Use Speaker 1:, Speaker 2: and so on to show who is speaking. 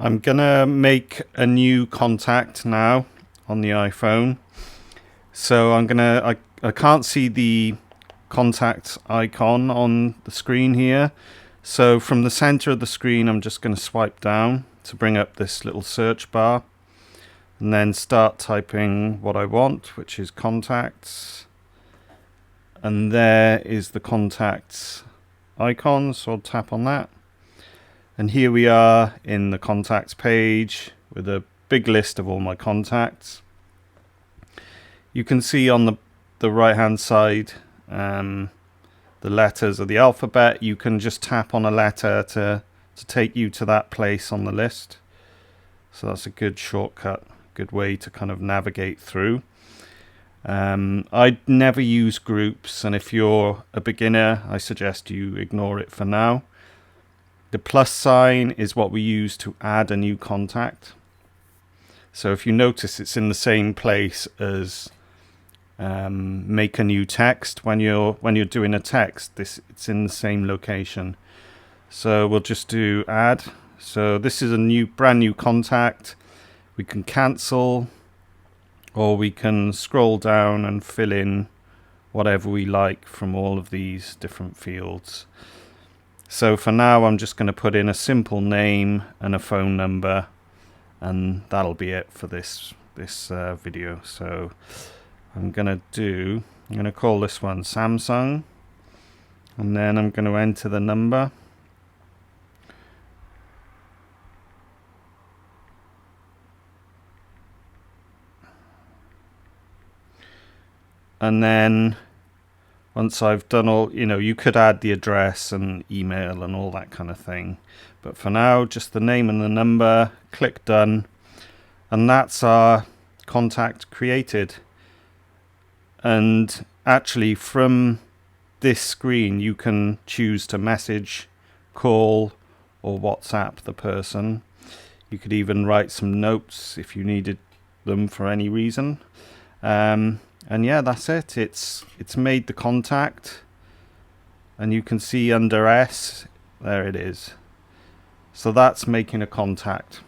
Speaker 1: I'm gonna make a new contact now on the iPhone. So I can't see the contact icon on the screen here. So from the center of the screen, I'm just going to swipe down to bring up this little search bar and then start typing what I want, which is contacts. And there is the contacts icon, so I'll tap on that. And here we are in the contacts page with a big list of all my contacts. You can see on the right hand side the letters of the alphabet. You can just tap on a letter to take you to that place on the list. So that's a good shortcut, good way to kind of navigate through. I'd never use groups, and if you're a beginner, I suggest you ignore it for now. The plus sign is what we use to add a new contact. So if you notice, it's in the same place as make a new text. When you're doing a text, it's in the same location. So we'll just do add. So this is a brand new contact. We can cancel, or we can scroll down and fill in whatever we like from all of these different fields. So for now, I'm just going to put in a simple name and a phone number, and that'll be it for this video. So I'm going to call this one Samsung, and then I'm going to enter the number. And then once I've done all, you could add the address and email and all that kind of thing. But for now, just the name and the number, click done. And that's our contact created. And actually from this screen, you can choose to message, call, or WhatsApp the person. You could even write some notes if you needed them for any reason. And yeah, that's it. It's made the contact, and you can see under S, there it is. So that's making a contact.